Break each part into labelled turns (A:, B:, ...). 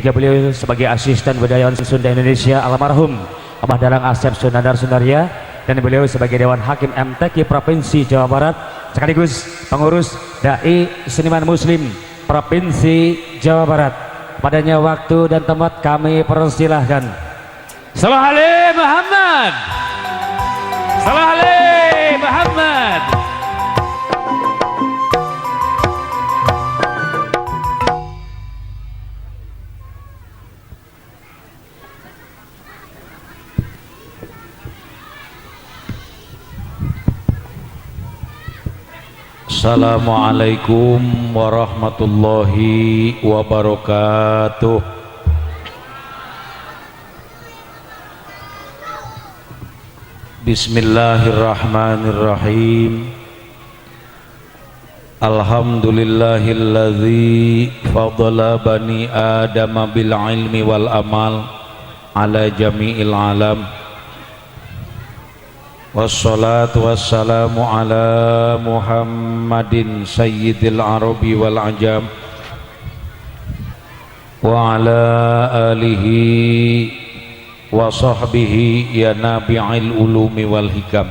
A: juga beliau sebagai asisten budayawan Sunda Indonesia almarhum Abah Dalang Asep Sunandar Sundarya, dan beliau sebagai Dewan Hakim MTQ Provinsi Jawa Barat sekaligus pengurus Dai Seniman Muslim Provinsi Jawa Barat. Padanya waktu dan tempat kami persilahkan. Salah Ali Muhammad, Salah Ali Muhammad.
B: Assalamualaikum warahmatullahi wabarakatuh. Bismillahirrahmanirrahim. Alhamdulillahilladzi fadala bani adama bil ilmi wal amal ala jami'il alam. Wassalatu wassalamu ala Muhammadin sayyidil arabi wal ajam wa ala alihi wa sahbihi ya nabi'il ulumi wal hikam.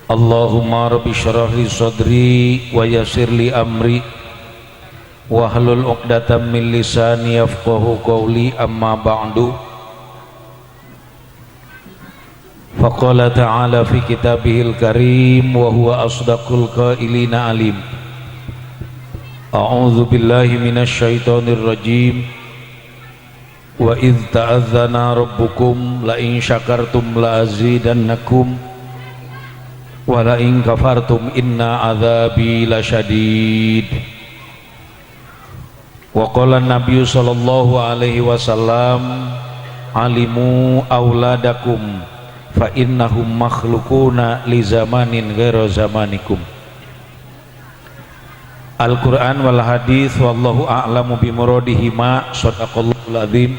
B: Allahumma rabbi syrah li sadri wa yassir li amri wa hlul 'uqdatam min lisani yafqahu qawli, amma ba'du. Faqala ta'ala fi kitabihil karim wa huwa asdaqul qailina alim. A'udzu billahi minasy syaithanir rajim. Wa idz ta'adzana rabbukum la in syakartum la azidannakum wa la in kafartum inna adzabi lasyadid. Wa qala an-nabiy sallallahu alaihi wasallam alimu auladakum fa innahum makhlukuna li zamanin ghairu zamanikum. Al-Quran wal hadis wallahu a'lamu bimuradihi ma sadaqallahul azim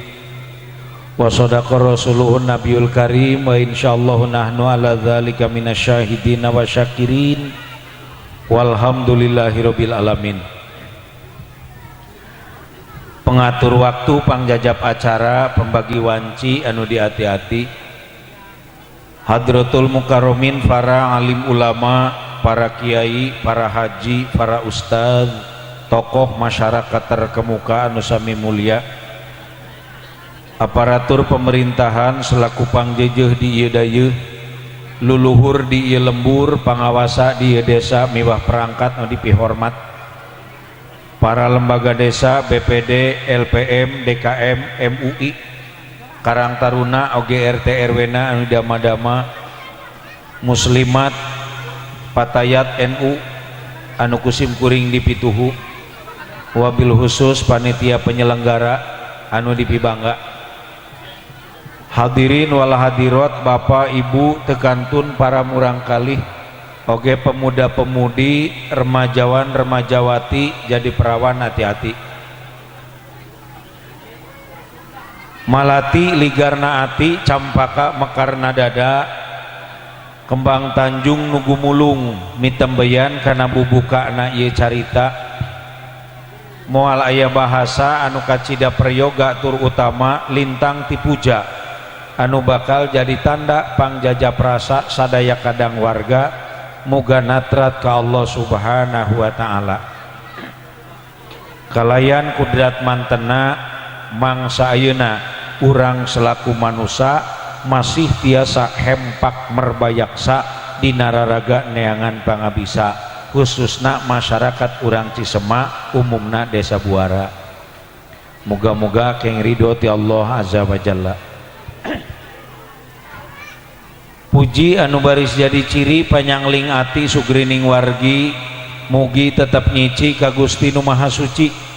B: wa sadaqa rasuluhun nabiyul karim wa insyaallah nahnu ala dzalika minasyahidin wa syakirin walhamdulillahi rabbil alamin. Pengatur waktu, pangjajab acara, pembagi wanci anu diati-ati, Hadratul Mukarramin, para alim ulama, para kiai, para haji, para ustadz, tokoh masyarakat terkemuka anu sami mulia, aparatur pemerintahan selaku pangjejeh di ieu dayeuh, luluhur di ieu lembur, pangawasa di ieu desa miwah perangkat anu dipihormat, para lembaga desa, BPD, LPM, DKM, MUI, Karang Taruna, oge RT RW-na anu dama-dama, muslimat, patayat NU anu kusim kuring di pituhu, wabil khusus panitia penyelenggara anu dipibangga, hadirin wal hadirat, bapak ibu tekantun para murang kalih, oge pemuda-pemudi, remajawan remajawati, jadi perawan hati-hati. Malati ligarna ati, campaka mekarna dada, kembang Tanjung nugu mulung mitembeyan kana bubukana ieu carita. Moal aya bahasa anu kacida prayoga tur utama lintang tipuja anu bakal jadi tanda pangjajab rasa sadaya kadang warga, muga natrat ka Allah subhanahu wa ta'ala. Kalayan kudrat mantena mangsa ayeuna urang selaku manusia masih tiasa hempak merbayaksa di nararaga neangan pangabisa, khususna masyarakat urang Cisema, umumna desa Buara. Moga-moga keng ridho ti Allah azza wa jalla. Puji anu baris jadi ciri panyangling ati sugrining wargi, mugi tetap nyici ka Gusti nu Maha Suci.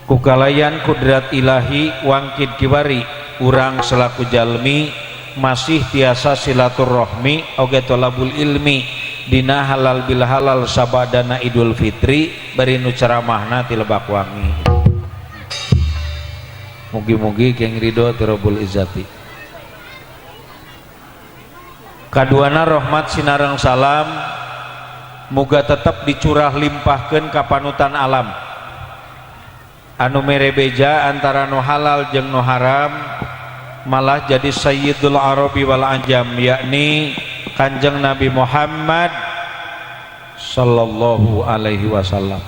B: Kukalayan kudrat ilahi wangkid kiwari, urang selaku jalmi masih tiasa silaturrohmi oge tolabul ilmi dina halal bil halal sabadana Idul Fitri bari nu ceramahna ti Lebak Wangi. Mugi-mugi keng ridho ti Rabbul Izzati. Kaduana rahmat sinareng salam muga tetap dicurah limpahkeun ka panutan alam anu mere beja antara nu halal jeung nu haram malah jadi sayyidul arabi wal ajam, yakni Kanjeng Nabi Muhammad sallallahu alaihi wasallam.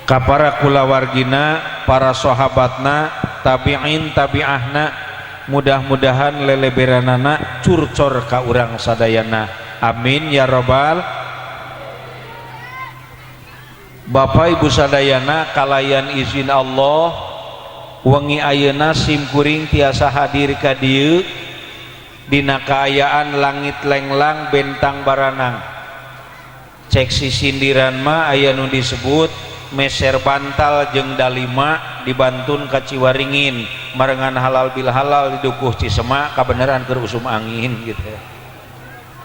B: Ka para kulawargina, para sahabatna, tabi'in tabi'ahna, mudah-mudahan leleberanana curcor ka urang sadayana, amin ya robbal. Bapak Ibu sadayana kalayan izin Allah, wengi ayeuna simkuring tiasa hadir ka dieu dina kaayaan langit lenglang bentang baranang. Cek si sindiran mah aya nu disebut meser bantal jeung dalima dibantun ka Ciwaringin marengan halal bil halal di Dukuh Cisema kabeneran keur usum angin gitu.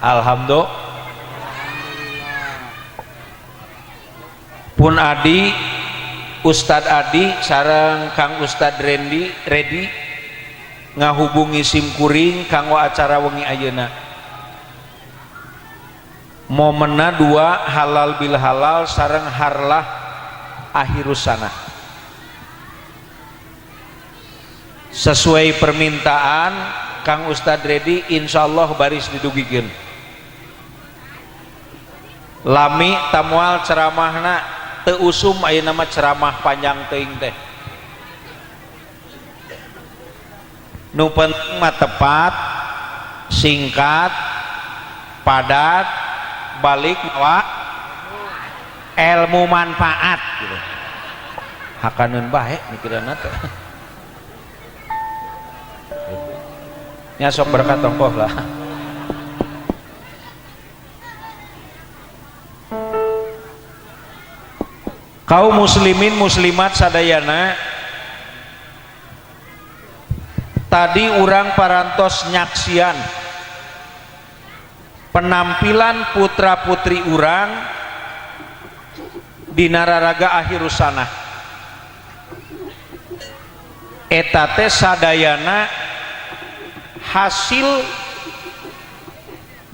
B: Alhamdulillah. Pun Adi, Ustad Adi sareng Kang Ustad Redi ngahubungi simkuring kanggo acara wengi ayeuna. Momenna dua halal bil halal sareng harlah akhirus sana. Sesuai permintaan Kang Ustad Redi insyaallah baris didugikeun. Lami tamual ceramahna teu usum aya nama ceramah panjang teuing teh. Nu penting mah tepat, singkat, padat, balik mawa ilmu manfaat gitu. Hakaneun bae mikiranna teh. Nya sok berkat tongkoh lah. Kaum muslimin muslimat sadayana, tadi urang parantos nyaksian penampilan putra putri urang di nararaga akhirus sana. Eta teh sadayana hasil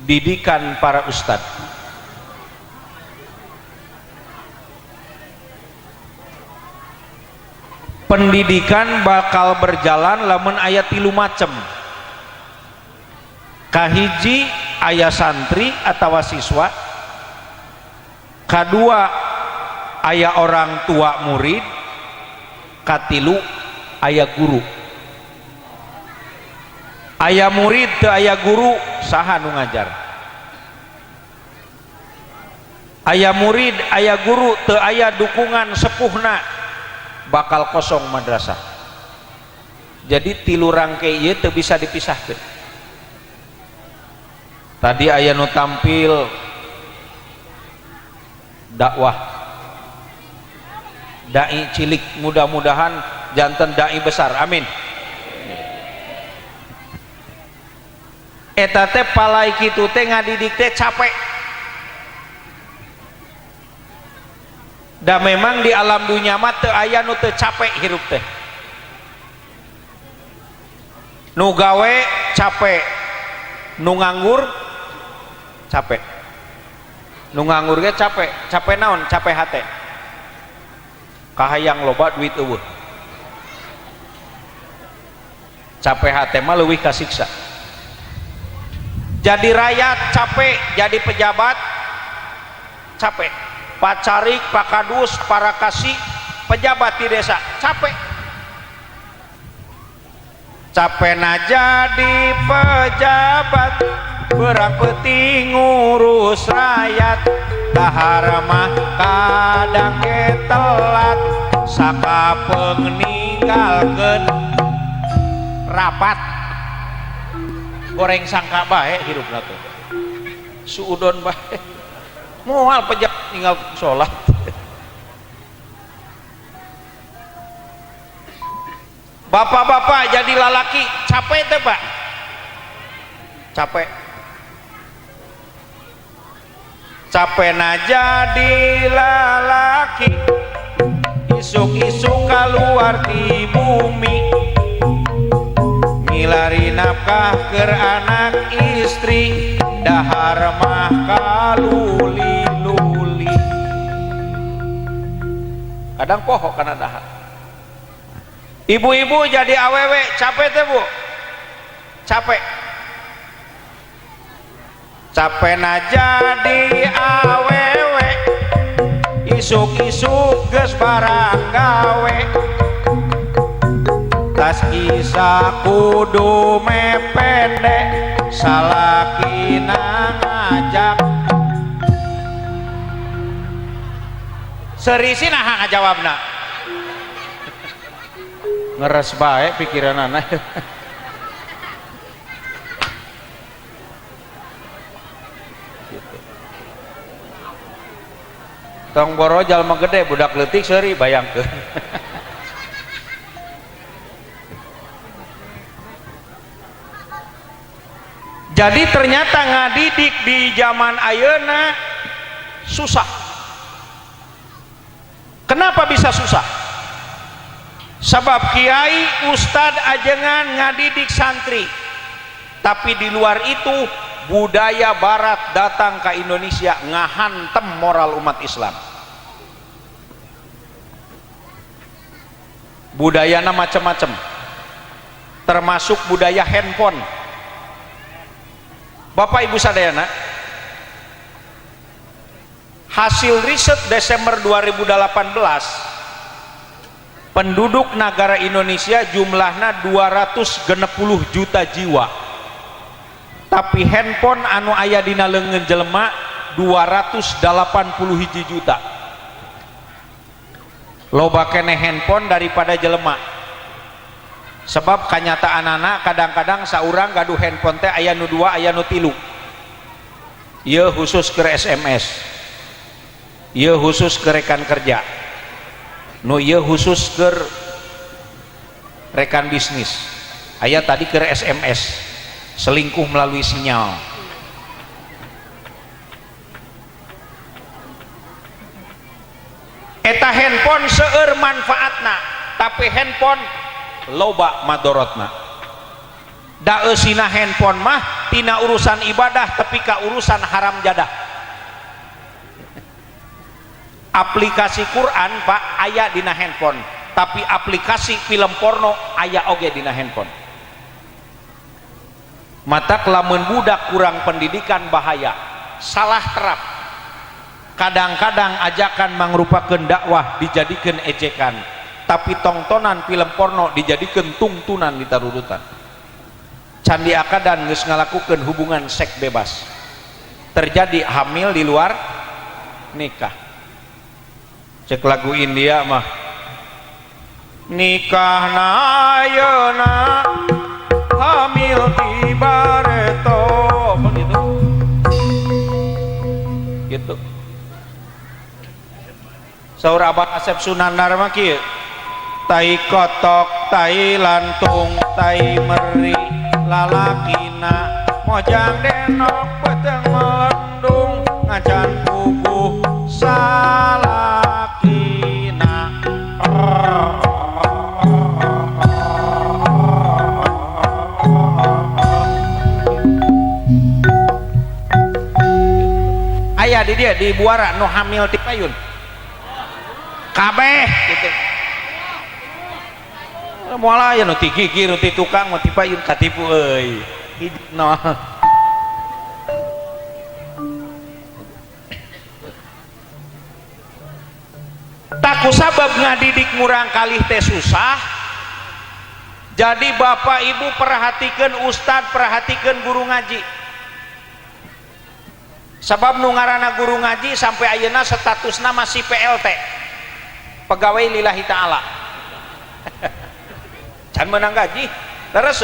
B: didikan para ustadz. Pendidikan bakal berjalan lamun aya 3 macem. Kahiji aya santri atau siswa, kadua aya orang tua murid, katilu aya guru. Aya murid teu aya guru, saha nu ngajar? Aya murid aya guru teu aya dukungan sepuhna, bakal kosong madrasah. Jadi 3 rangke ieu teu bisa dipisahkeun. Tadi aya nu tampil dakwah dai cilik, mudah-mudahan janten dai besar, amin. Eta teh palai kitu teh ngadidik teh capek. Da memang di alam dunia mah teu aya nu teu capek hirup teh. Nu gawe capek, nu nganggur capek. Nu nganggur ge capek, capek naon? Capek hate. Kahayang loba duit eueuh. Capek hate mah leuwih kasiksa. Jadi rakyat capek, jadi pejabat capek. Pacarik, pakadus, para kasih, pejabat di desa capek. Capek na jadi pejabat, berang peti ngurus rakyat, dahar mah kadang ge telat, sakapeung ninggalkeun rapat. Goreng sangka bae hirupna teh. Suudon bae. Moal pejabat tinggal sholat. Bapak-bapak jadi lalaki capek teh Pak, capek. Capek na jadi lalaki, isuk-isuk keluar di bumi, ngilari nafkah keur anak istri, dahar mah kaluli-luli. kadang poho karena dahar. Ibu-ibu jadi awewe capek teh Bu, capek na jadi awewe isuk-isuk geus barang gawe tas kisah kudu mepende salakina ngajak serisi nah ngajawabna ngeres bae pikiran anak. Tong boro jalma gede budak leutik seuri bayangkeun. Jadi ternyata ngadidik di zaman ayeuna susah. Kenapa bisa susah? Sebab kiai ustad ajengan ngadidik santri. Tapi di luar itu budaya barat datang ke Indonesia ngahantem moral umat Islam. Budayana macam-macam, termasuk budaya handphone. Bapak Ibu sadayana, hasil riset Desember 2018, penduduk negara Indonesia jumlahnya 260 juta jiwa, tapi handphone anu aya dina leungeun jelema 281 juta. Loba kene handphone daripada jelema, sebab kanyataan anak kadang-kadang saurang gaduh handphone teh aya nu 2 aya nu 3. Ieu khusus ke SMS, ieu khusus ke rekan kerja, nu ieu khusus ke rekan bisnis, aya tadi ke SMS, selingkuh melalui sinyal. Eta handphone seueur manfaatna, tapi handphone loba madorotna. Da eusina handphone mah tina urusan ibadah tapi ka urusan haram jadah. Aplikasi Quran Pak aya dina handphone, tapi aplikasi film porno aya oge dina handphone. Mata lamun budak kurang pendidikan bahaya, salah terap. Kadang-kadang ajakan mangrupakeun dakwah dijadikeun ejekan, tapi tontonan film porno dijadikeun tungtunan ditarurutan. Candi akadan geus ngalakukeun hubungan seks bebas, terjadi hamil di luar nikah. Cek lagu India mah, nikahna ayeuna hamil di bareto, begitu gitu. Saur Abah Asep Sunandar mah kieu, tai kotok, tai lantung, tai meri, lalakina mojang denok peteng melendung ngacan puguh salakina. Aya di dia di Buara nu hamil ti payun kabeh gitu. Moal aya nu ti gigi nu ti tukang nu ti payun katipu euy. No. Taku sabab ngadidik murang kalih teh susah. Jadi bapak ibu perhatikeun ustad, perhatikeun guru ngaji. Sabab nu ngaranna guru ngaji sampai ayeuna statusna masih PLT. Pegawai lillahi ta'ala. Can menang gaji terus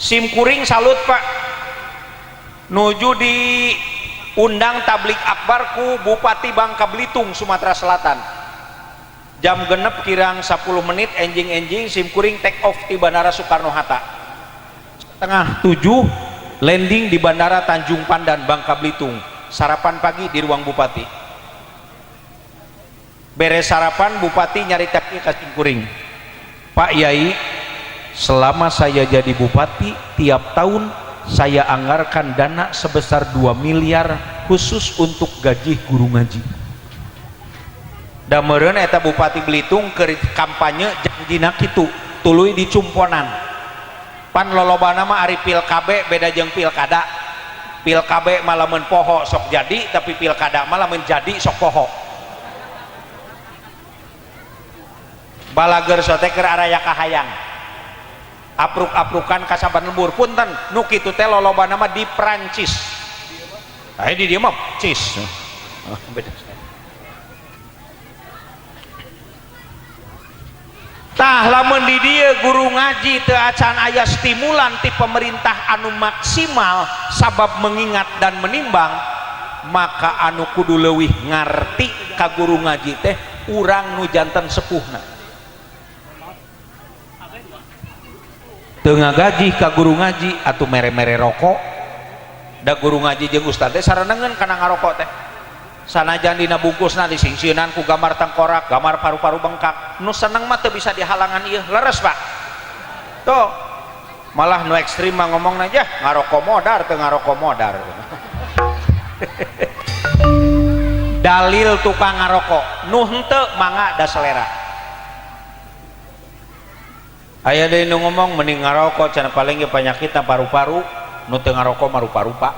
B: sim kuring salut Pak nuju di undang tablik akbar ku Bupati Bangka Belitung Sumatera Selatan. Jam genep kirang 10 menit enjing sim kuring take off di Bandara Soekarno-Hatta, setengah 7 landing di Bandara Tanjung Pandan Bangka Belitung. Sarapan pagi di ruang bupati, beres sarapan bupati nyaritakeun ka sim kuring, Pak Yai, selama saya jadi bupati tiap tahun saya anggarkan dana sebesar 2 miliar khusus untuk gaji guru ngaji. Da meureun eta Bupati Belitung keur kampanye janjina kitu tuluy di Cumponan. Pan lolobana mah ari pilkabe beda jeung pilkada. Pilkabe mah lamun poho sok jadi, tapi pilkada mah lamun jadi sok poho. Balager sote keur araya kahayang. Apruk-aprukan kasaban lembur punten nu kitu teh lolobana mah di Prancis. Di dieu mah cis. Beda. Tah lamun di dieu guru ngaji teu acan aya stimulan ti pemerintah anu maksimal sabab mengingat dan menimbang, maka anu kudu leuwih ngarti ka guru ngaji teh urang nu janten sepuhna. Teu ngagaji ka guru ngaji atuh mere-mere rokok. Da guru ngaji jeung ustad teh sarenengeun kana ngarokok teh. Sanajan dina bungkusna disingsieunnan ku gambar tengkorak, gambar paru-paru bengkak, nu seneng mah teu bisa dihalangan ieu, leres Pak. Tuh, malah nu ekstrim mah ngomongna aja ngarokok modar teu ngarokok modar. Dalil tukang ngarokok, nu henteu mangga da selera. Aya deui nu ngomong mending ngarokok cenah paling ge panyakitna paru-paru, nu teu ngarokok mah rupa-rupa.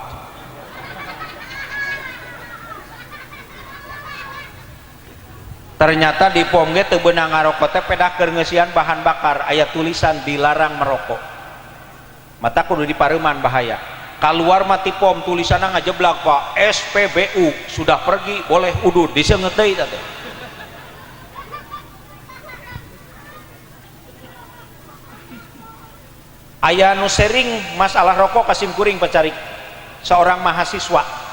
B: Ternyata di POM ge teu beunang ngarokok teh pedah keur ngeusian bahan bakar aya tulisan dilarang merokok. Mata kudu dipareuman bahaya. Kaluar mah ti POM tulisanna ngajeblak Pak, SPBU sudah pergi boleh udud diseungeut deui teh. Aya nu sharing masalah rokok ka simkuring pacarik. Seorang mahasiswa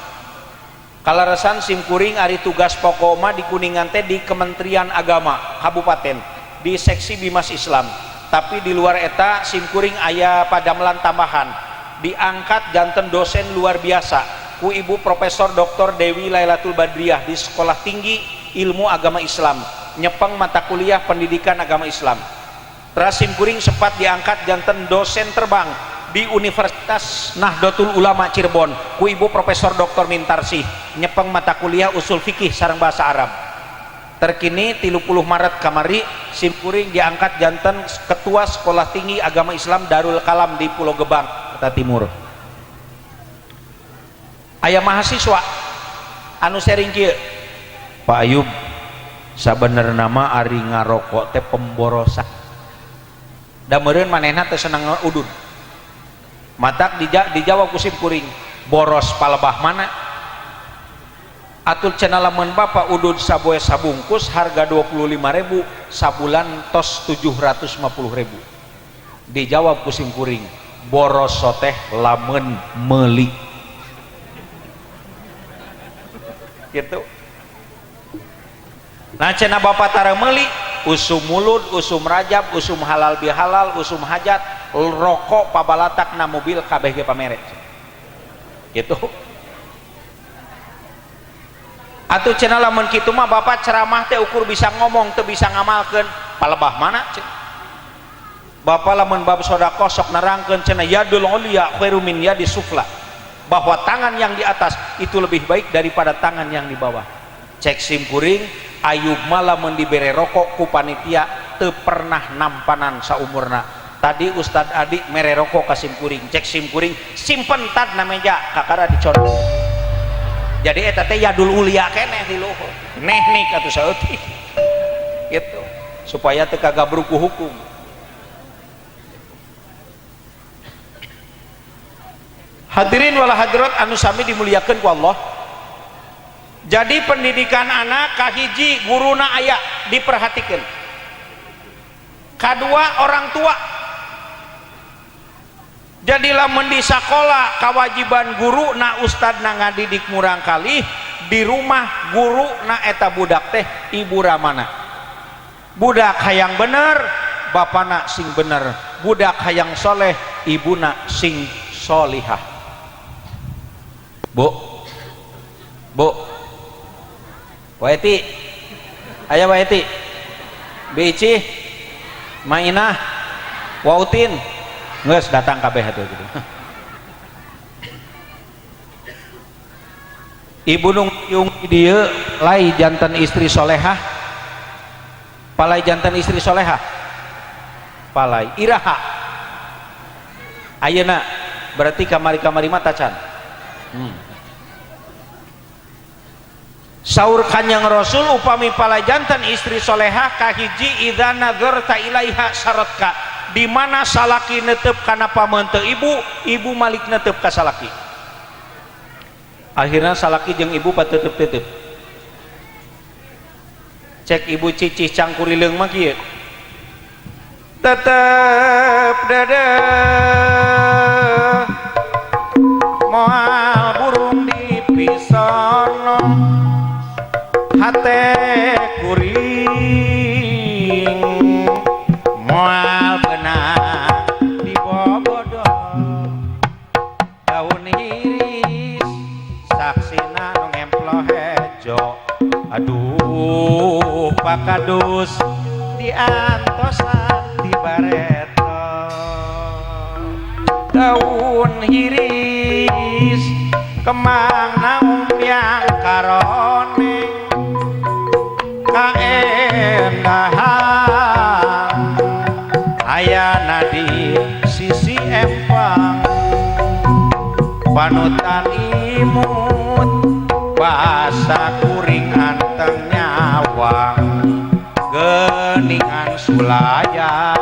B: kalarasan simkuring ari tugas pokok mah di Kuningan teh di Kementerian Agama Kabupaten di seksi Bimas Islam, tapi di luar eta simkuring aya padamelan tambahan diangkat janten dosen luar biasa ku Ibu Profesor Dr. Dewi Lailatul Badriah di Sekolah Tinggi Ilmu Agama Islam nyepeng mata kuliah pendidikan agama Islam. Terus simkuring sempat diangkat janten dosen terbang di Universitas Nahdlatul Ulama Cirebon ku Ibu Profesor Dr. Mintarsih nyepeng mata kuliah usul fikih sareng bahasa Arab. Terkini 30 Maret kamari simkuring diangkat janten ketua Sekolah Tinggi Agama Islam Darul Kalam di Pulau Gebang, Kota Timur. Aya mahasiswa anu sharing kieu, Pak Ayub, sabenerna mah ari ngarokok teh pemborosan. Da meureun manehna teu seneng udud. Matak dijawab ku simkuring, boros palebah mana? Atul cenah lamun Bapak udud saboe sabungkus harga 25.000, sabulan tos 750.000. Dijawab ku simkuring, boros teh lamun meuli. Gitu. Nah cenah Bapak tara meuli, usum mulud, usum rajab, usum halal bihalal, usum hajat, rokok pabalatak na mobil kabeh ge pamere. Gitu. Atuh cenah lamun kitu mah Bapak ceramah teh ukur bisa ngomong teu bisa ngamalkeun, palebah mana cenah. Bapak lamun bab sedekah sok nerangkeun cenah yadul ulia khairu min yadis sufla, bahwa tangan yang di atas itu lebih baik daripada tangan yang di bawah. Cek simkuring, Ayub malah lamun dibere rokok ku panitia teu pernah nampanan saumurna. Tadi Ustad Adi mere rokok ka simkuring, cek simkuring simpen tad na meja kakara dicodot. Jadi eta teh yadul ulia keneh di luhur. Neknik atuh saeutik. Gitu. Supaya teu kagabruk ku hukum. Hadirin wal hadirat anu sami dimuliakeun ku Allah. Jadi pendidikan anak kahiji guruna aya diperhatikeun. Kadua orang tua. Jadi lamun di sekolah kewajiban guru na ustad na ngadidik murang kali, di rumah guru na eta budak teh ibu ramana. Budak hayang bener, bapana sing bener. Budak hayang soleh, ibuna sing solihah. Bu, Waiti, ayah Waiti, Bici, Mainah, Wautin, nges datang kabeh atuh gitu. ibu nung yung dia lai jantan istri solehah palai jantan istri solehah palai iraha ayeuna berarti kamari-kamari mata can saur kanjeng Rasul upami palai jantan istri solehah kahiji idza nadzarta ilaiha syaratka di mana salaki netep kana pameun teu ibu malik netep ka salaki akhirnya salaki jeung ibu patetep-tetep cek ibu cicih cangkurileung mah kieu tetep dede moal burung dipisono hate kuring moal beunang dibobodo daun iris saksina nu ngemplo hejo aduh pakadus diantosan di bareto daun iris kemang naum yang karoneng kaendahan ayana di sisi empang panutan imut basa kuring anteng nyawang geningan sulaya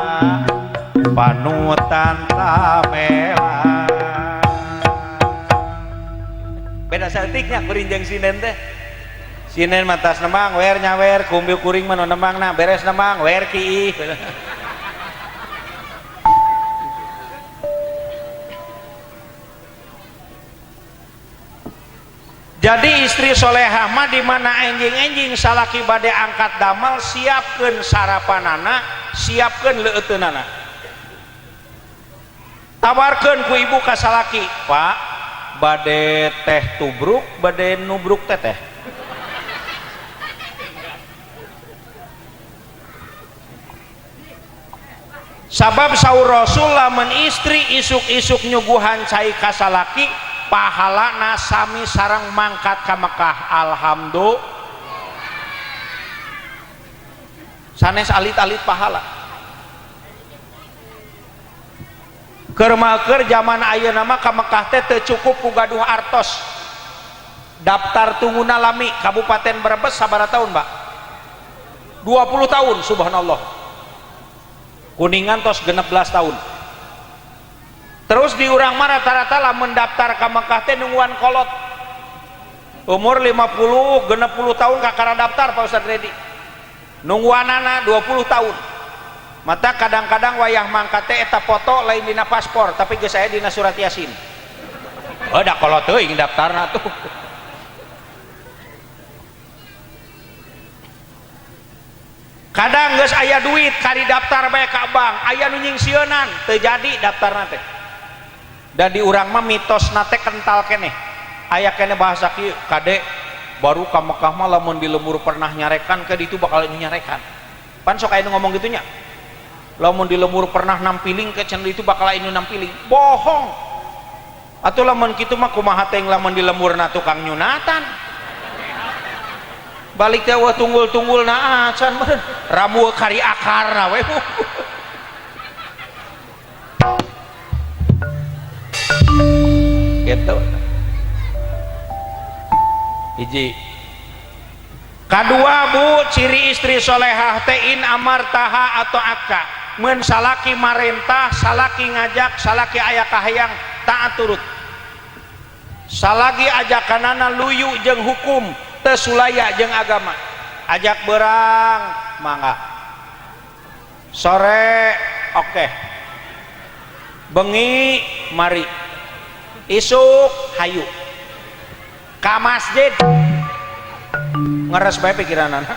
B: panutan tamela beda setiknya kuring jeung sinen teh sinen matas nemang wer nyawer kumbi kuring mah nemang na beres nemang wer kiih jadi istri solehah mah di mana enjing-enjing salaki bade angkat damel siapkeun sarapanana siapkeun leuteunana tawarkeun ku ibu ka salaki pak bade teh tubruk bade nubruk teteh sabab saur Rasul lamun istri isuk-isuk nyuguhan cai ka salaki pahalana sami sareng mangkat ka Mekah alhamdulillah sanes alit-alit pahala keur malkeur zaman ayeuna mah ka Mekah teh teu cukup ku gaduh artos daftar tungguna lami Kabupaten Brebes sabaraha tahun Mbak 20 tahun subhanallah Kuningan tos 16 tahun terus di urang mah rata-rata lamun daftar ka Mekah teh nungguan kolot umur 50 60 tahun kakara daftar Pak Ustadz Redi nungguanana 20 tahun mata kadang-kadang wayah mangkat teh eta foto lain dina paspor tapi geus aya dina surat yasin da kolot teuing daftarna tuh kadang geus aya duit kari daftar bae ka bank aya nu nyingsieunan teu jadi daftarna teh dan di urang mah mitos nate kental keneh aya keneh bahasa kieu kade baru ka Mekah mah lamun di lembur pernah nyarekan ke ditu bakal nyarekan pan sok aya nu ngomong gitunya lamun di lembur pernah nampiling ke cenah itu bakal aya nu nampiling bohong atuh lamun kitu mah kumaha teh lamun di lemburna tukang nyunatan balik teh wah tunggul-tunggulna acan meureun ramu kari akarna we gitu hiji kadua bu ciri istri solehah tein amartaha atau akka mun salaki marentah salaki ngajak salaki aya kahayang taat turut salagi ajakanana luyu jeung hukum teu sulaya jeung agama ajak berang mangga sore oke bengi mari isuk hayu ka masjid ngeres bae pikiranana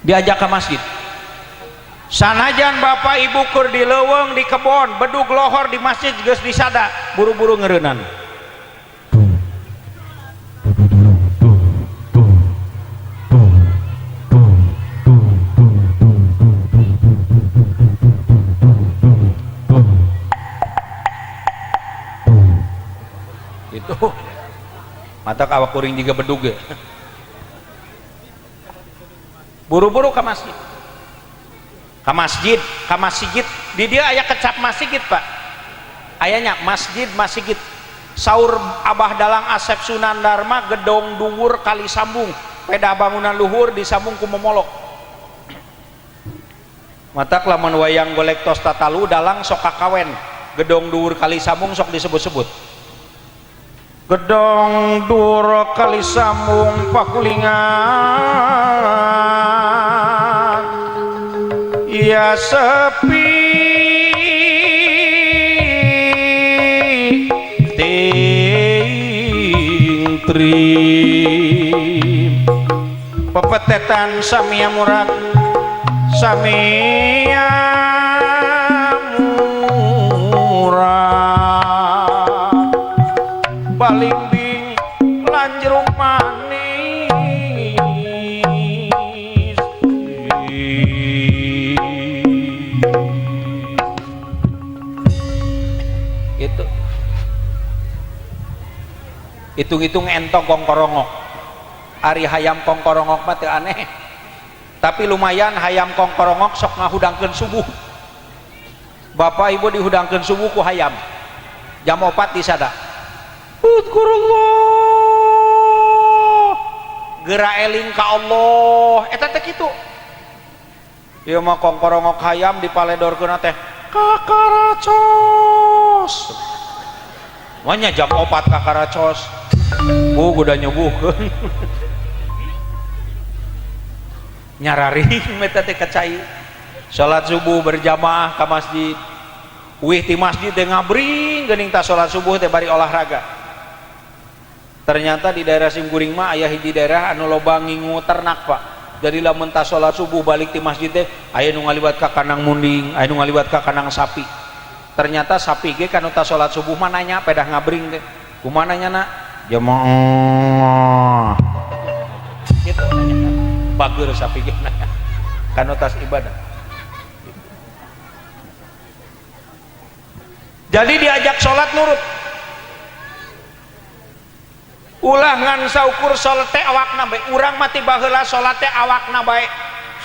B: diajak ke masjid sanajan bapak ibu keur di leuweung di kebon bedug lohor di masjid geus disada buru-buru ngeureunnan itu mata awak kuring juga bedug ge. Buru-buru ke masjid, ke masjid di dia aya kecap masjid Pak, ayanya masjid saur Abah Dalang Asep Sunan Dharma gedong dhuwur kali sambung peda bangunan luhur disambung ku momolok matak lamun wayang golek tos tatalu dalang sok kakawen gedong dhuwur kali sambung sok disebut-sebut gedong dhuwur kali sambung pakulingan ya sepi ting trim pepetetan samia murad samia murad balimbing lanjeruk manis itu hitung-hitung entong kongkorongok ari hayam kongkorongok mah teu aneh tapi lumayan hayam kongkorongok sok ngahudangkeun subuh bapak ibu dihudangkeun subuh ku hayam jam 4 disada Udkurullah geura eling ka Allah eta teh kitu ieu mah kongkorongok hayam dipaledorkeun teh kakaracos wanya jam 4 kakaracos udah nyubuhkeun nyararing meta teh kacai salat subuh berjamaah ke masjid wih ti masjid teh ngabring geuning ta salat subuh teh bari olahraga ternyata di daerah Simkuring mah aya hiji daerah anu loba ngingu ternak Pak jadi lamun ta salat subuh balik ti masjid teh aya nu ngaliwat ka kandang munding aya nu ngaliwat ka kandang sapi ternyata sapi ge kanu ta salat subuh mah nanya pedah ngabring teh kumaha nanyana jamaah gitu nanya bager sapi ge nanya kanu tas ibadah jadi diajak sholat nurut ulah ngan saukur sholat teh awakna bae urang mati baheula sholat teh awakna bae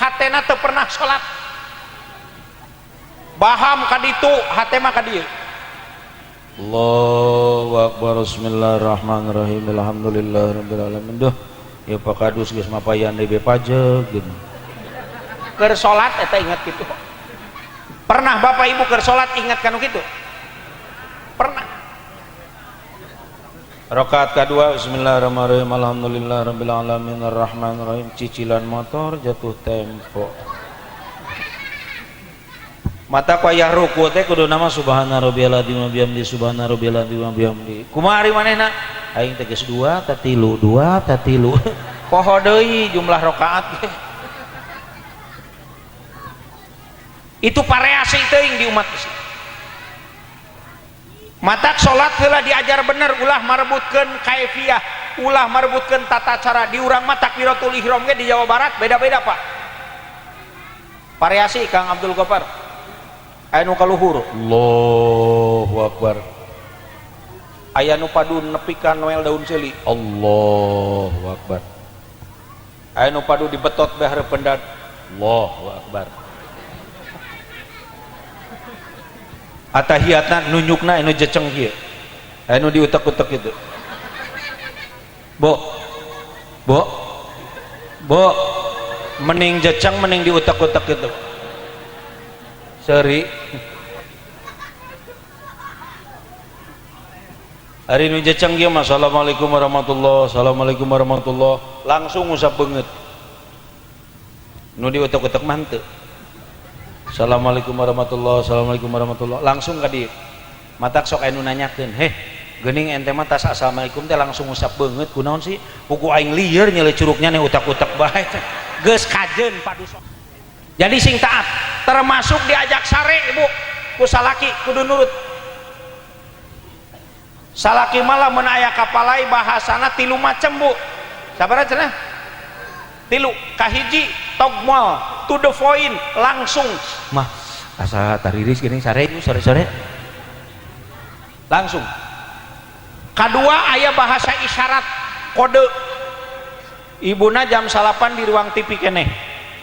B: hatena teu pernah sholat baham kaditu hate mah ka dieu Allahu akbar bismillahirrahmanirrahim alhamdulillahirabbil alamin duh ya pakadus geus mapayan deui pajeg gitu keur salat eta ingat kitu pernah bapak ibu keur salat ingat kanu kitu pernah rakaat kedua bismillahirrahmanirrahim alhamdulillahirabbil alamin arrahmanirrahim cicilan motor jatuh tempo mata payah ruku teh kudu nama subhana rabbiyal adzim wa bihamdi subhana rabbiyal adzim wa bihamdi kumaha ari manehna aing teh geus 2 ta 3 poho deui jumlah rakaat itu variasi teuing di umat Islam matak salat heula diajar bener ulah marebutkeun kaifiyah ulah marebutkeun tata cara di urang mah takbiratul ihram ge di Jawa Barat beda-beda Pak variasi Kang Abdul Ghaffar aya nu kaluhur Allahu akbar aya nu padu nepi ka noel daun seuli Allahu akbar aya nu padu dibetot bae hareup pendat Allahu akbar atahiyatna nunjukna anu jeceng kieu anu diutek-utek itu bo mending jeceng mending diutek-utek itu seri hari nu jeceng kieu mah assalamualaikum warahmatullahi assalamualaikum warahmatullahi langsung usap beungeut nu diutek-utek mah henteu assalamualaikum warahmatullahi assalamualaikum warahmatullahi langsung ka dieu matak sok anu nanyakeun heh geuning ente mah tas assalamualaikum teh langsung usap beungeut kunaon sih pugu aing lieur nyele curugnya nih utak-utak bae geus kajeun padu sok jadi sing taat termasuk diajak sare ibu ku salaki kudu nurut salaki malah mun aya kapalai bahasana 3 macem bu sabaraha cenah 3 kahiji togmol to the point langsung mah asa tariris geuning sare itu sore-sore langsung kedua aya bahasa isyarat kode ibuna jam salapan di ruang TV keneh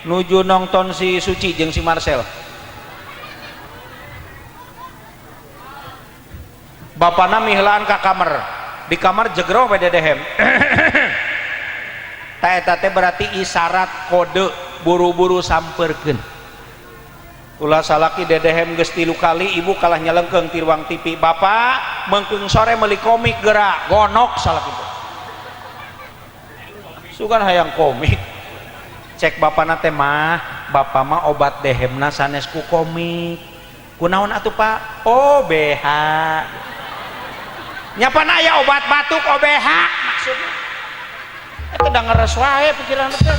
B: nuju nonton si Suci jeung si Marcel. Bapana mihlaan ka kamar, di kamar jegroh we dedehem. Ta eta teh berarti isyarat kode buru-buru samperkeun. Ulah salaki dedehem geus 3 kali ibu kalah nyelengkeung ti ruang TV. Bapak mengkeung sore meuli komik geura gonok salaki teh. Sugan hayang komik. Cek bapana teh mah, bapak mah obat dehemna sanes ku komik. Kunaon atuh Pak? OBH. Nyapana aya obat batuk OBH maksudnya. Eta da ngeres wae pikiran teh.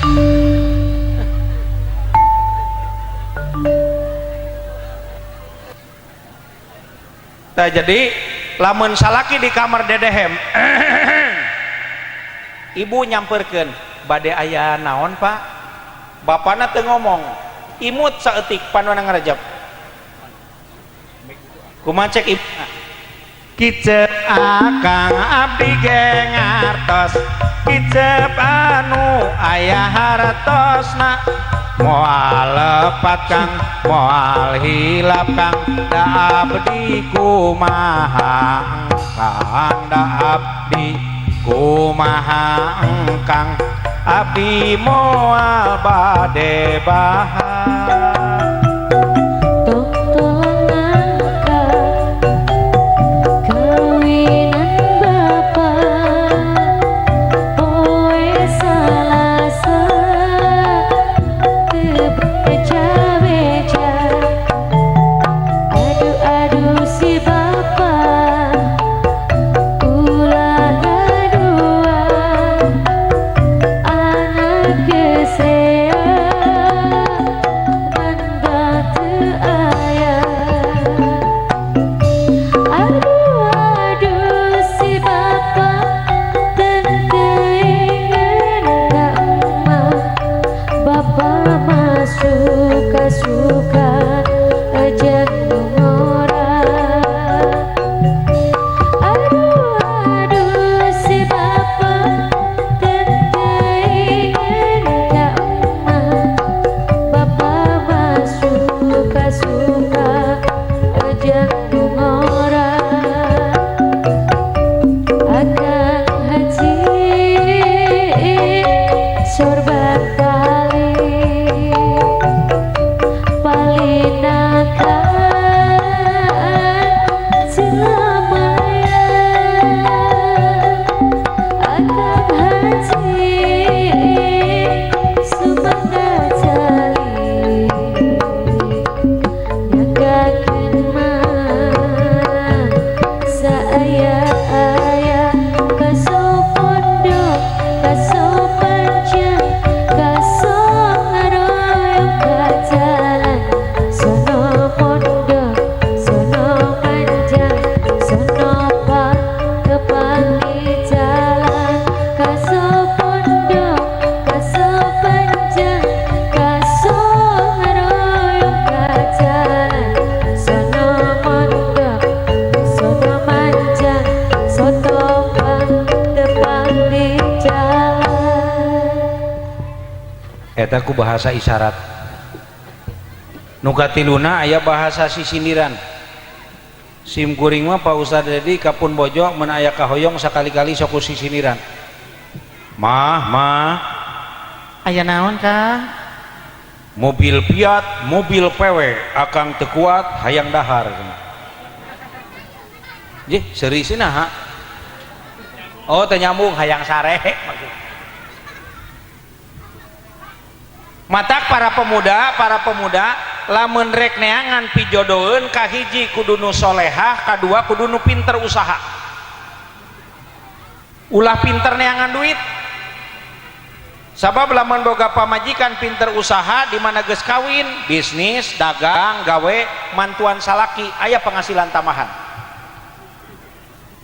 B: Tah jadi lamun salaki di kamar dedehem ibu nyamperkeun bade aya naon Pak? Bapana teu ngomong imut saeutik panwana ngarajab kumaha cek ibu kicep akang abdi ge ngartos kicep anu aya haratosna moal lepat kang moal hilap kang da abdi kumaha kang da abdi kumaha engkang abdi moal bade bahan eta ku bahasa isyarat. Nu katiluna aya bahasa sisindiran. Sim kuring mah Pak Ustad Dedi kapun bojo mun aya kahoyong sakali-kali sok sisindiran. Mah aya naon Kang? Mobil Fiat, mobil PW akang teu kuat hayang dahar. Jih, seriusna ha? Oh, teu nyambung hayang sare maksud. Matak para pemuda lamun rek neangan pijodoeun kahiji kudu nu solehah, kadua kudu nu pinter usaha. Ulah pinter neangan duit. Sabab lamun boga pamajikan pinter usaha di mana geus kawin, bisnis, dagang, gawe, mantuan salaki, aya penghasilan tambahan.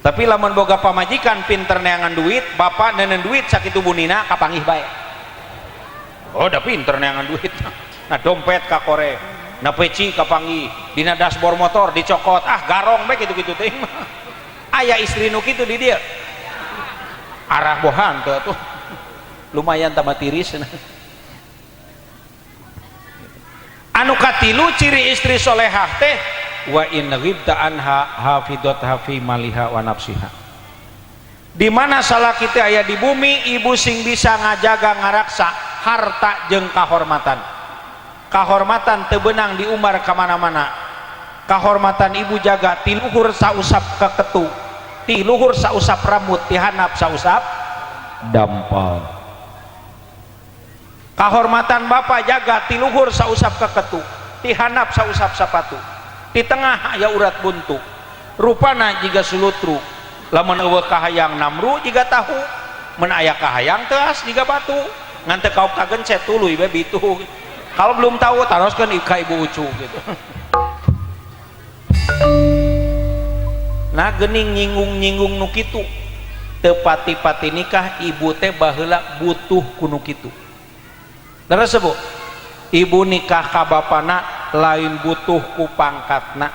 B: Tapi lamun boga pamajikan pinter neangan duit, bapak neuneuh duit sakitu bunina kapanggih bae. Oh, da pinter neangan duit. Nah dompet ka kore, na peci kapanggih, dina dashboard motor dicokot, ah garong bae kitu-kitu teh. Aya istri nu kitu di dieu. arah bohan tuh lumayan tambah tiris. Anu katilu ciri istri solehah teh wa in ghibta anha hafidhatha fi maliha wa nafsiha. Di mana salah kita aya di bumi, ibu sing bisa ngajaga ngaraksa harta jeung kahormatan. Kahormatan teu beunang diumbar ka mana-mana. Kahormatan ibu jaga ti luhur sausap keketu, ti luhur sausap rambut, ti handap sausap dampal. Kahormatan bapak jaga ti luhur sausap keketu, ti handap sausap sapatu, di tengah aya urat buntu, rupana jiga sulutru, lamun eueuh kahayang namru jiga tahu, mun aya kahayang teas jiga batu, ngan teu kauk kagencet tuluy we bitu. Kalau belum tahu taroskeun ka ibu ucu gitu. Nah geuning nyinggung-nyinggung nu kitu teu pati-pati nikah ibu teh baheula butuh ku nu kitu. Terus sebut ibu nikah ka bapana lain butuh ku pangkatna,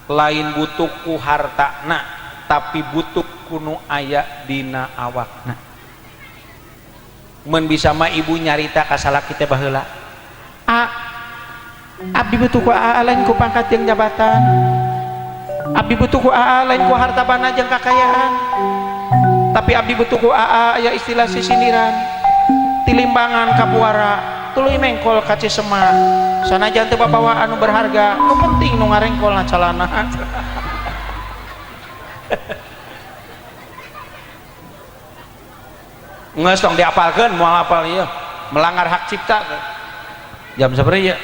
B: lain butuh ku hartana, tapi butuh ku nu aya dina awakna. Mun bisa mah ibu nyarita ka salaki teh baheula, abdi butuh ku aa lain ku pangkat jeung jabatan, abdi butuh ku aa lain ku harta bana jeung kakayaan, tapi abdi butuh ku aa aya istilah sisindiran, tilimbangan kapuara, tuluy mengkol ka Cisema, sanajan teu babawa anu berharga, nu penting nu ngarengkolna calana. Ngeus tong diapalkeun moal apal ieu melanggar hak cipta. Jam sabaraha ya?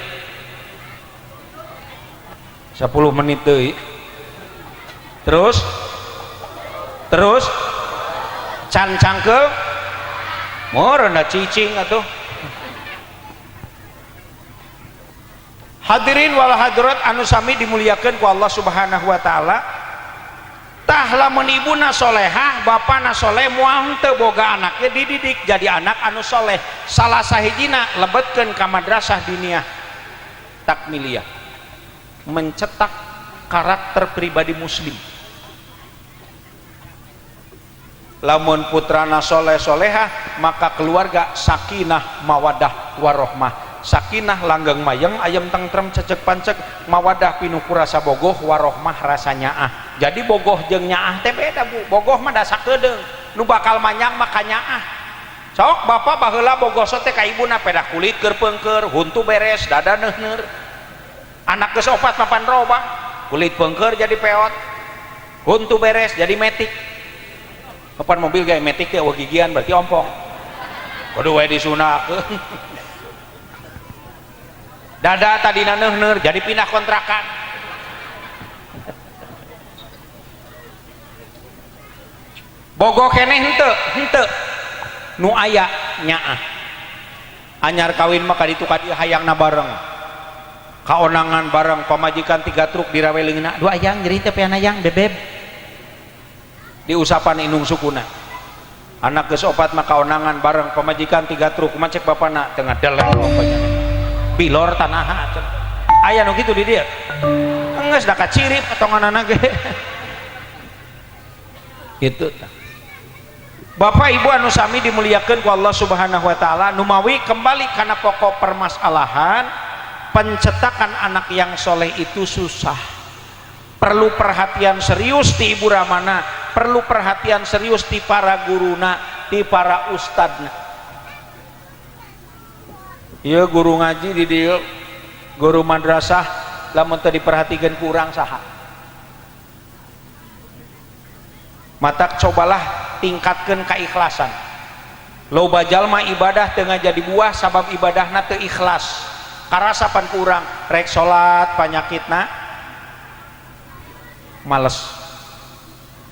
B: 10 menit deui. Terus can cangkeul morona cicing atuh. Hadirin wal hadirat anu sami dimuliakeun ku Allah Subhanahu wa taala. Tah lamun ibuna solehah, bapana soleh, moal teu boga anaknya dididik jadi anak anu soleh. Salah sahijina lebetkeun ka madrasah diniyah takmiliyah, mencetak karakter pribadi muslim. Lamun putrana soleh solehah, maka keluarga sakinah mawadah warohmah. Sakinah langgeng mayeng, ayam tentrem cecek pancek, mawadah pinuku rasa bogoh, warohmah rasa nyaah. Jadi bogoh jeung nyaah teh beda bu. Bogoh mah dasa kedeung, nu bakal manyang maka nyaah. Sok bapak baheula bogoh teh ka ibuna pedah kulit keur peungkeur, huntu beres, dada neuhneur. Anak geus 4 papan robah, kulit peungkeur jadi peot, huntu beres jadi metik. Papan mobil gaya metik teh eueuh gigian berarti ompong. Kudu we disunahkeun. Dada tadina neuhneur jadi pindah kontrakan. Bogoh keneh henteu nu aya nyaah. Anyar kawin mah kaditu ka dieu hayangna bareng, kaonangan bareng, pamajikan 3 truk dirawelingnna, 2 ayang jadi teh pian ayang bebeb diusapan indung sukuna. Anak geus 4 mah kaonangan bareng, pamajikan 3 truk, macek bapana tengah deleng pokoknya bilor tanaha aya nu kitu di dieu. Geus da kacirip potonganana ge kitu. Bapak Ibu anu sami dimuliakeun ku Allah Subhanahu wa taala, numawi kembali karena pokok permasalahan, pencetakan anak yang soleh itu susah. Perlu perhatian serius di ibu ramana, perlu perhatian serius di para guruna, di para ustadna. Ieu guru ngaji di dieu, guru madrasah lamun teu diperhatikeun ku urang saha. Matak cobalah tingkatkeun keikhlasan. Loba jalma ibadah teu ngajadi buah sabab ibadahna teu ikhlas. Karasapan ku urang rek salat panyakitna males.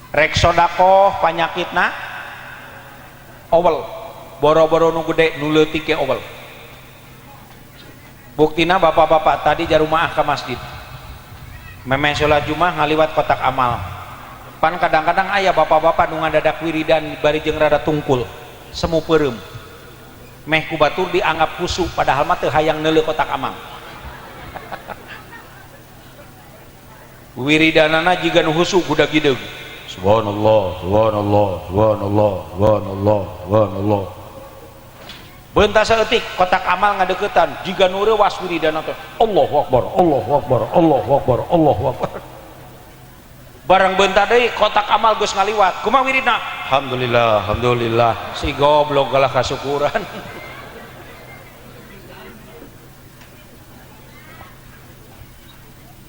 B: Rek sedekah panyakitna owel. Boro-boro nu gede nu leutik ge owel. Buktina bapak-bapak tadi jarumaah ke masjid, memeh sholat Jumat ngaliwat kotak amal. Pan kadang-kadang ayah bapak-bapak nu ngadadak wiridan bari jeung rada tungkul, semu peureum. Meh ku batur dianggap husu padahal mah teu hayang neuleuh kotak amal. Wiridanana jiga nu husu budak gideug. subhanallah subhanallah subhanallah subhanallah subhanallah. Beunta saeutik kotak amal ngadeukeutan jiga nu reuwas wiridana teh Allahu akbar Allahu akbar Allahu akbar Allahu akbar. Barang beunta deui kotak amal geus ngaliwat kumaha wiridna alhamdulillah alhamdulillah si goblok galah kasukuran.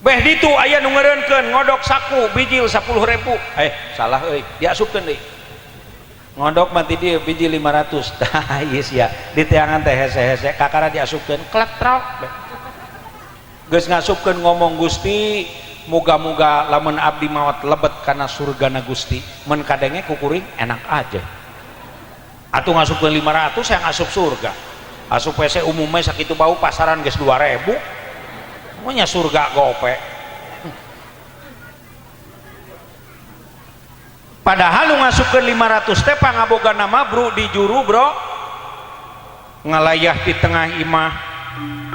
B: Beh ditu aya nu ngeureunkeun ngodok saku bijil 10.000 salah euy diasupkeun deui ngodok mati dia biji 500 tah ieu sia di teangan teh hese-hese kakara diasupkeun klek trok geus ngasupkeun ngomong Gusti muga-muga lamun abdi mawat lebet kana surgana Gusti mun kadenge kukuring enak aja atuh ngasupkeun 500 yang asup surga asup WC umumnya sakitu bau pasaran geus 2.000 nya surga gope. Padahal lu ngasupkeun 500 teh pangaboga nama bro di juru bro ngalayah di tengah imah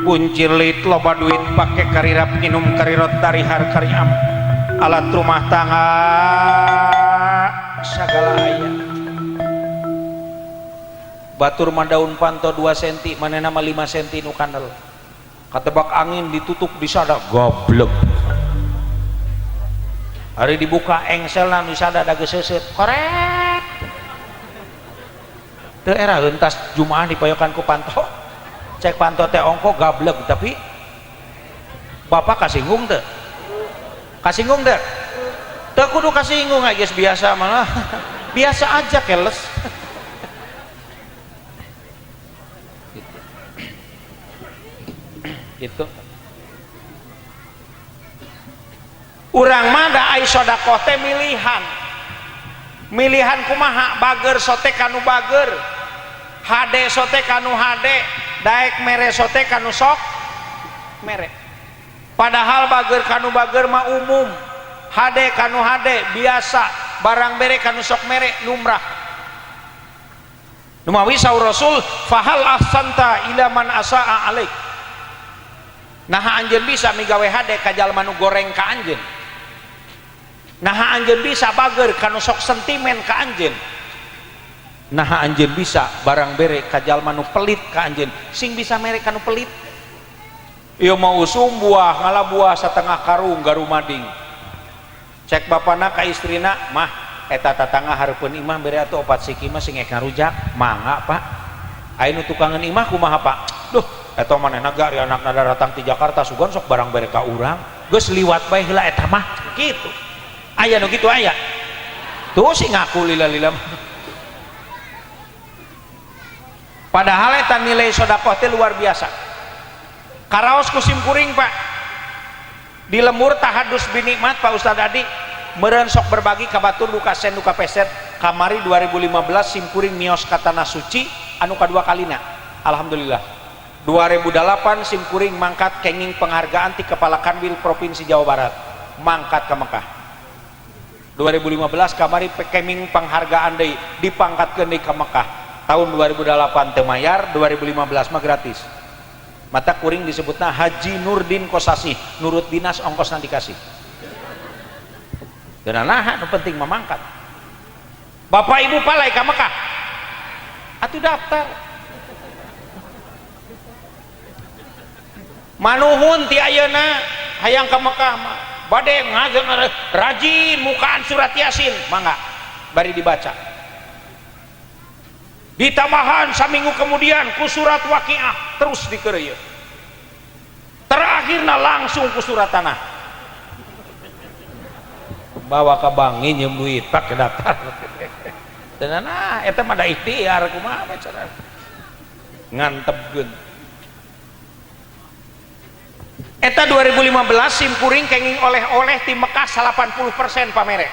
B: kuncilit loba duit pake karirap minum karirot tarihar kariam alat rumah tangga segala aya batur mah daun panto 2 cm manehna mah 5 cm nu kandel katebak angin ditutup di sada goblok hari dibuka engselna nu sada da geus seuseut korek teu era heuntas jumaah dipayokan ku panto cek panto teh ongko gablek tapi bapak kasinggung teu kasinggung teu teu kudu kasinggung aja biasa malah biasa aja keles. Gitu urang mah da ai sedekah teh milihan kumaha bager sote kanu bager hade sote kanu hade daek mere sote kanu sok mere padahal bager kanu bager mah umum hade kanu hade biasa barang bere kanu sok mere lumrah numawi saur Rasul fahal ahsanta ila man asaa alaik nah anjeun bisa migawe hade ka jalma nu goreng ka anjeun nah anjeun bisa bager kanu sok sentimen ka anjeun nah anjeun bisa barang bere ka jalma nu pelit ka anjeun sing bisa mere kanu pelit ieu mau usum buah ngala buah satengah karung garumading cek bapana ka istrina mah eta tatangga hareupeun imah bere atuh opat siki mah sing ek ngarujak mangga Pak aya nu tukangan imah kumaha Pak duh eta manehna gari anakna datang ti Jakarta sugan sok barang bere ka urang geus liwat bae heula eta mah kitu aya nu kitu aya tuh si ngaku lila-lila padahal eta nilai sedekah teh luar biasa karaos kusim kuring Pak di lembur tahadus binikmat Pak Ustad Adi meureun sok berbagi ka batur duka sen duka peset kamari 2015 sim kuring mios ka tanah suci anu kadua kalina alhamdulillah 2008 sim kuring mangkat kenging penghargaan ti kepala kanwil provinsi Jawa Barat mangkat ke Mekah 2015 kamari kenging penghargaan deui dipangkatkeun deui ka Mekah tahun 2008 teu mayar 2015 mah gratis mata kuring disebutna Haji Nurdin Kosasih nurut dinas ongkosna dikasih dan nah nu penting memangkat bapak ibu palai ka Mekah atuh daftar manuhun ti ayeuna hayang ka Mekah mah bade ngajeun rajin mukaan surat Yasin mangga bari dibaca ditambahan saminggu kemudian ku surat Waqiah terus dikeureuy terakhirna langsung ku surat Tanah bawa ka bank nginjem duit pake daftar dan nah eta mah da ikhtiar kumaha cara ngantepkeun eta 2015 sim kuring kenging oleh-oleh di Mekah 80% pamere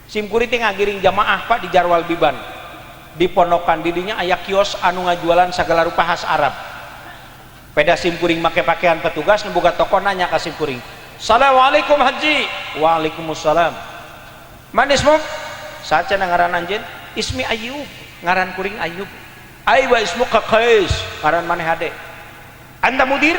B: sim kuring teh ngagiring jamaah Pak di Jarwal Biban di pondokan didinya aya kios anu ngajualan segala rupa khas Arab peda sim kuring make pakaian petugas nu boga toko nanya ka sim kuring Assalamualaikum Haji Waalaikumsalam man ismuk saca ngaran anjeun ismi Ayub ngaran kuring Ayub aywa ismuka Qais ngaran maneh hade anda mudir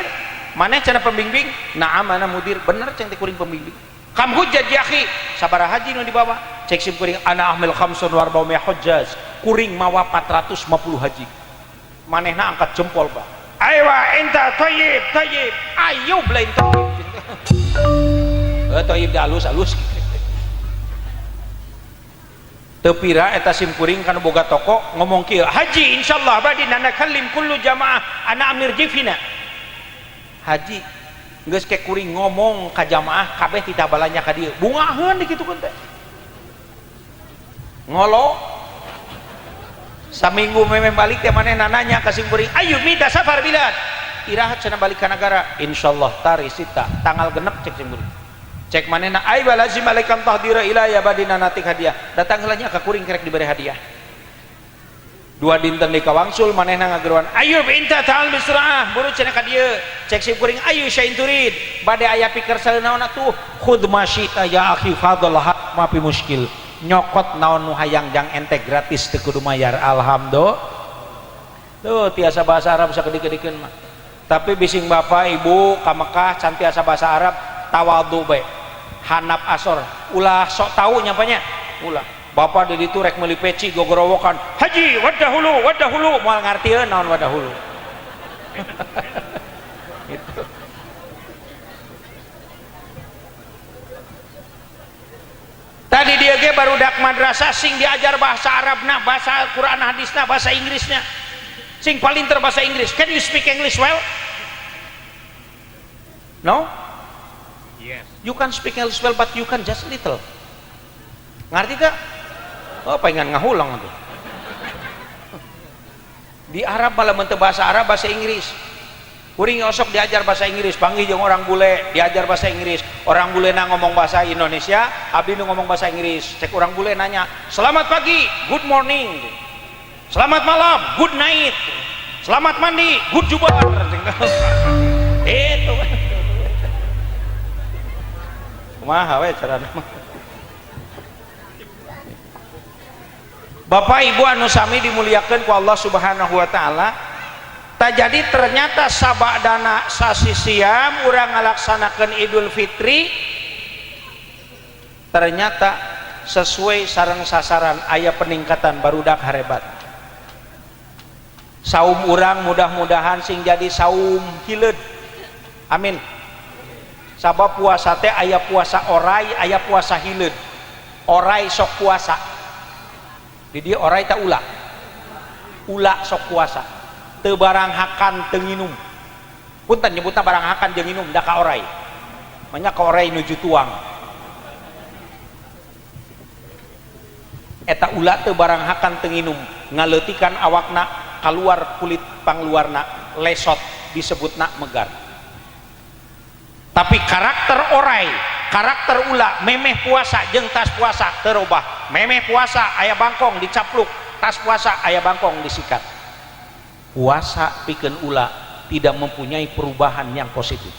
B: maneh cenah pembimbing naam mana mudir bener ceng teh kuring pembimbing kam hujjaj ya akhi sabaraha haji nu dibawa cek sim kuring ana ahmil khamsun warba'umia hujjaz kuring mawa 450 haji manehna angkat jempol Pak aywa enta thayyib ayo belain thayyib thayyib di alus-alus tepira eta sim kuring kana boga toko ngomong kieu haji insyaallah badi nana kallim kullu jamaah ana amir jifina haji geus ke kuring ngomong ka jamaah kabeh titabalanya ka dieu bungaheun dikitukeun teh ngolo saminggu memang balik teh manehna nanya ka sim kuring ayo mida safar bilad irahat cenah balik ka negara insyaallah tarikh sita tanggal genep cek sim kuring cek manehna ai balazim alaikum tahdira ilayya badina natik hadiah datang heula nya ka kuring kerek diberi hadiah dua dinten di kawangsul manehna ngageruan ayub inta ta'al bisra'ah buru cenah ka dieu cek si kuring ayu syain turid bade aya pikeun saeunaon atuh khud masyita ya akhi fadlah ma fi muskil nyokot naon nu hayang jang ente gratis teu kudu mayar alhamdulillah tuh tiasa bahasa Arab sakedik-kedikeun mah tapi bising bapak ibu ka Mekah can tiasa bahasa Arab tawadhu bae hanap asor ulah sok tahu nyapanya ulah bapak di ditu rek meuli peci gogorowokan haji wadahulu moal ngartieun naon wadahulu gitu. Tadi dia ge barudak madrasah sing diajar bahasa Arabna bahasa Al-Qur'an hadisna bahasa Inggrisnya sing paling terbahasa Inggris can you speak English well no yes. You can speak English well, but you can just little. Ngerti gak? Oh, pengen ngahulang tuh. Di Arab malah menteu bahasa Arab, bahasa Inggris. Kuring osok diajar bahasa Inggris, panggil jeung orang bule, diajar bahasa Inggris. Orang bule na ngomong bahasa Indonesia, abdi nu ngomong bahasa Inggris. Cek orang bule nanya, "Selamat pagi, good morning." "Selamat malam, good night." "Selamat mandi, good jubar." Itu. Kumaha we carana Bapak Ibu anu sami dimuliakeun ku Allah Subhanahu wa taala tak jadi ternyata sabadana sasi siam urang ngalaksanakeun Idul Fitri ternyata sesuai sareng sasaran aya peningkatan barudak harebat saum urang mudah-mudahan sing jadi saum hileud amin sabab puasa teh aya puasa orai aya puasa hileud orai sok puasa di dieu orai tak ula sok puasa teu barang hakan teu nginum punten nyebutna barang hakan jeung nginum da ka orai manya ka orai nuju tuang eta ula teu barang hakan teu nginum ngaleutikan awakna kaluar kulit pangluarna lesot disebutna megar tapi karakter orai karakter ula memeh puasa jeung tas puasa terubah memeh puasa aya bangkong dicapluk tas puasa aya bangkong disikat puasa pikeun ula tidak mempunyai perubahan yang positif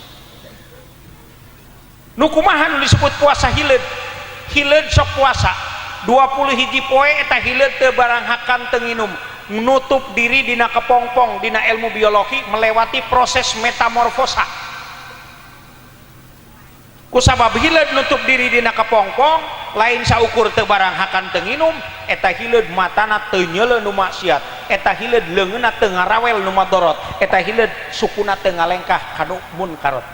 B: nu kumaha nu disebut puasa hileud sok puasa 20 hiji poe eta hileud teu barang hakan teu nginum nutup diri dina kepompong dina ilmu biologi melewati proses metamorfosa kusabab hileud nutup diri dina kepompong lain saukur teu barang hakan teu nginum eta hileud matana teu nyeuleuh nu maksiat eta hileud leungeunna teu ngarawel nu madorot eta hileud sukuna teu ngalengkah kanu munkarot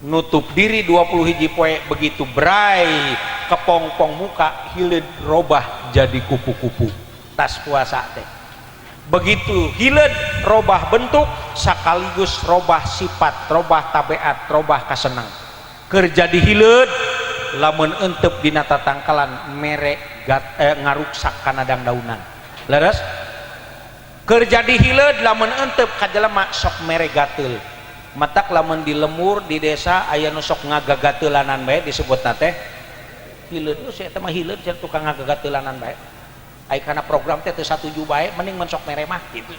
B: nutup diri 20 hiji poe begitu berai kepompong muka hileud robah jadi kupu-kupu tas puasa teh begitu hileud robah bentuk sekaligus robah sifat robah tabiat robah kasenang keur jadi hileud lamun eunteup dina tatangkalan mere ngaruksak kana dangdaunan leres keur jadi hileud lamun eunteup ka jelema sok mere gateul matak lamun di lemur di desa aya nu sok ngagagateulanan bae disebutna teh hileud saya teh mah hileud cenah tukang ngagagateulanan bae ai kana program teh teu satuju bae mending men sok mere mah gitu.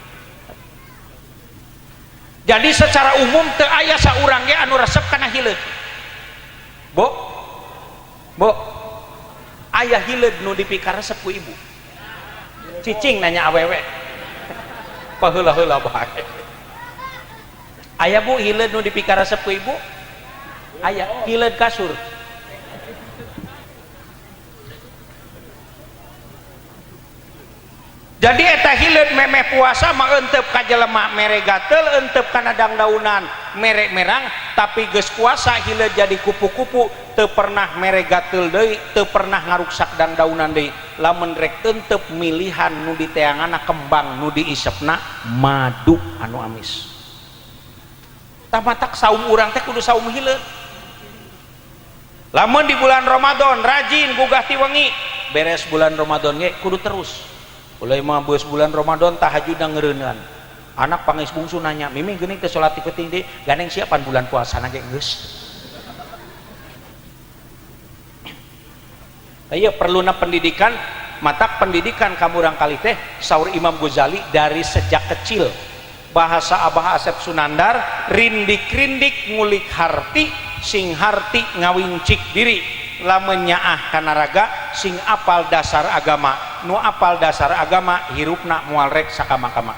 B: Jadi secara umum teu aya saurang ge anu resep kana hileud. Bo aya hileud nu dipikaresep ku ibu. Cicing nanya awewe. Paheula-heula bae. Aya Bu hileud nu dipikaresep ku ibu? aya hileud kasur. Jadi eta hileud memeh puasa mah euteup ka jelema mere gatel, euteup kana dangdaunan mere merang, tapi geus puasa hileud jadi kupu-kupu, teu pernah mere gatel deui, teu pernah ngaruksak dangdaunan deui. Lamun rek euteup milihan nu diteanganna kembang nu diisepna madu anu amis. Tamatak saum urang teh kudu saum hileud. Lamun di bulan Ramadan rajin gugah ti wengi, beres bulan Ramadan ge kudu terus. Mulai mah beus bulan Ramadan tahajud ngeureuneuan. Anak pangis bungsu nanya, "Mimi geuning teh salat ti penting deui, gandeng siapan bulan puasana ge geus." Aya perluna pendidikan, matak pendidikan ka urang kali teh saur Imam Ghazali dari sejak kecil. Bahasa Abah Asep Sunandar, rindik-rindik ngulik harti, sing harti ngawincik diri. Lamun nyaah kana raga sing apal dasar agama, nu apal dasar agama hirupna moal rek sakama-kama.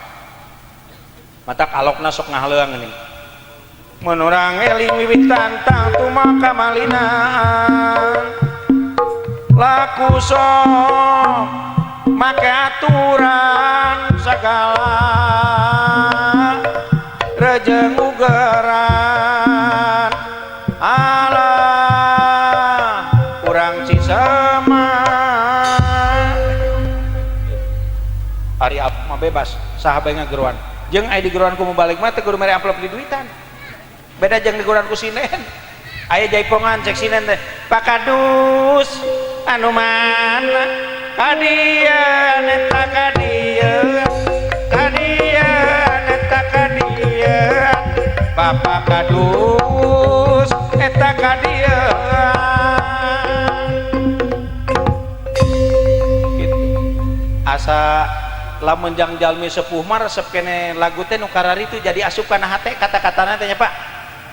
B: Matak alokna sok ngahaleuang geuning. Mun urang eling wiwit tantang tumaka malinaan, laku sok make aturan sagala, rejeng ugeran hari apa mah bebas sahabat ngageruan jeung aya di geruan ku mubalik mah teh kudu mere amplop di duitan, beda jeung di geruan ku sinen aya jaipongan cek sinen teh pakadus anu mana kadieu neta kadieu neta kadieu bapak kadus eta kadieu gitu. Asa lamun jang jalmi sepuh mah resep kene lagu teh nu kararitu jadi asup kana hate kata-katana teh nya Pak.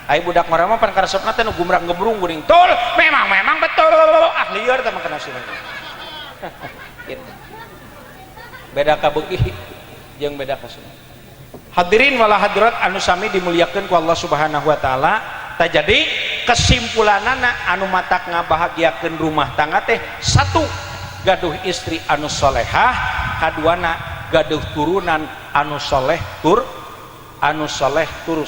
B: Ai budak mah mah pan karesepna teh nu gumrang-gembrung geuning. Tul, memang betul. Ah lieur teh mah kana sieun. Gitu. Beda ka beuki jeung beda ka sunah. Hadirin wala hadirat anu sami dimuliakeun ku Allah Subhanahu wa taala. Tah jadi kesimpulanana anu matak ngabahagiakeun rumah tangga teh satu, gaduh istri anu solehah, kaduana gaduh turunan anu soleh tur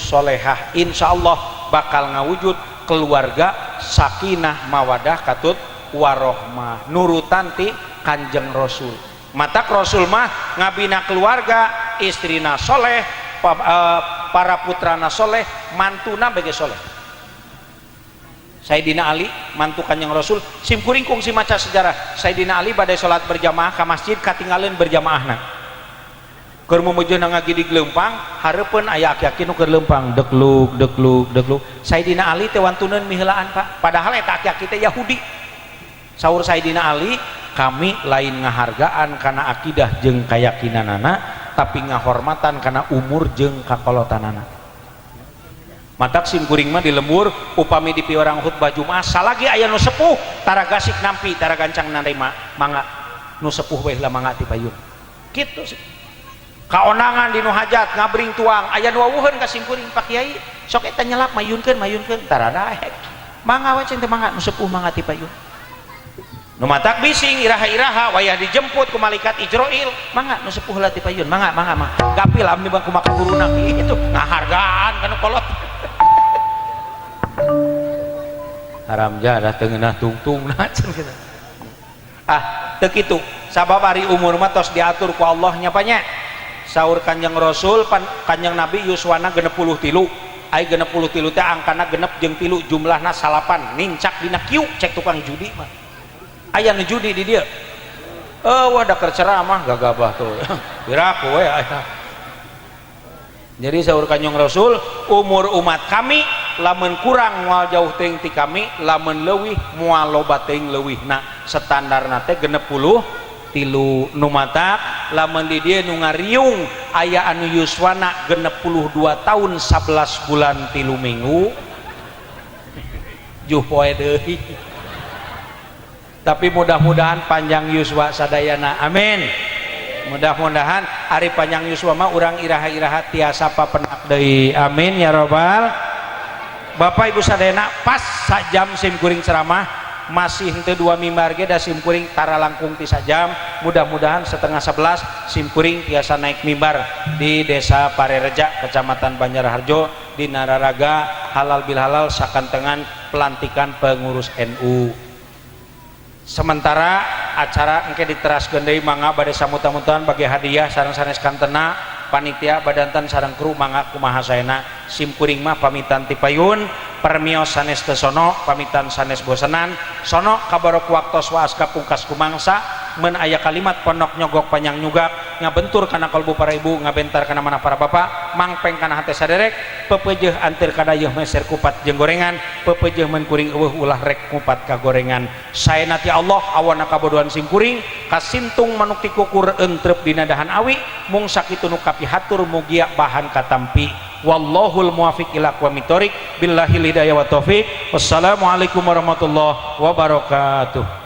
B: solehah. Insyaallah bakal ngawujud keluarga sakinah mawadah katut warohmah nurutan ti Kanjeng Rasul. Matak Rasul mah ngabina keluarga, istrina soleh, para putrana soleh, mantuna bege soleh. Sayyidina Ali mantu Kanjeng Rasul simkuring kungsi maca sejarah. Sayyidina Ali badai salat berjamaah ka masjid katinggalin berjamaahna. Keur mumujuna ngagidig leumpang, hareupeun aya aki-aki nu keur leumpang dekluk. Sayyidina Ali teh wantuneun miheulaan Pak. Padahal eta aki-aki teh Yahudi. Saur Sayyidina Ali, kami lain ngahargaan kana akidah jeung kayakinanana, tapi ngahormatan kana umur jeung kakolotanana. Matak simkuring mah di lembur upami di piorang khutbah Jumat salagi aya nu sepuh tara gasik nampi tara gancang narima mangga nu sepuh we lah mangga ti payun kitu sih. Kaonangan di nu hajat ngabring tuang aya nu wawuheun ka simkuring Pak Kiai sok eta nyelap mayunkeun tara daek mangga we teh mangga nu sepuh mangga ti payun. Nu matak bising iraha-iraha wayah dijemput ku malaikat Ijroil mangga nu sepuh lah ti payun mangga gapil amni bang kumaha guruna itu ngahargaan kana kolot. Haram jadah teu ngeunah tungtungna cenah kitu. Teu kitu sabab ari umur mah tos diatur ku Allah nya panya. Saur Kanjeng Rasul Kanjeng Nabi yuswana 63. Ai 63 teh angkana 6 jeung 3 jumlahna 8 nincak dina kieu cek tukang judi mah. Aya nu judi di dieu. Wah da keur ceramah gagabah tuh. Biraku we aya. Jadi saur Kanjeng Rasul umur umat kami lamun kurang moal jauh teuing ti kami, lamun leuwih moal loba teuing leuwihna. Standarna teh 63 nu matak lamun di dieu nu ngariung aya anu yuswana 62 tahun 11 bulan 3 minggu. Juh poe deui. Tapi mudah-mudahan panjang yuswa sadayana. Amin. Mudah-mudahan hari panjang yuswa mah urang iraha-iraha tiasa papenak deui. Amin ya robbal. Bapak Ibu sadayana pas sajam simkuring ceramah masih henteu 2 mimbar ge da simkuring tara langkung ti sajam, mudah-mudahan setengah 11 simkuring tiasa naik mimbar di Desa Parereja Kecamatan Banjarharjo di Nararaga halal bil halal sakantengan pelantikan pengurus NU. Sementara acara engke diteraskeun deui mangga bade samuta-mutaan bagi hadiah sareng sanes kantena panitia badantan sareng kru mangga kumaha saena simkuring mah pamitan ti payun permios sanes teu sono pamitan sanes bosenan sono kabarok waktos wa aska pungkas kumangsa mun aya kalimat pondok nyogok panjang nyugak ngabentur kana kalbu para ibu ngabentar kana mana para bapak mangpeng kana hate saderek pepeujeuh antir kadayeuh meser kupat jeung gorengan pepeujeuh mun kuring eueuh ulah rek kupat ka gorengan saena ti Allah awana kabodohan simkuring kasintung manuk ti kukur entrep dina dahan awi mung sakitu nu kapihatur mugia bahan katampi wallahul muwaffiq ila aqwamit thoriq billahi hidayah wa taufik wassalamualaikum warahmatullahi wabarakatuh.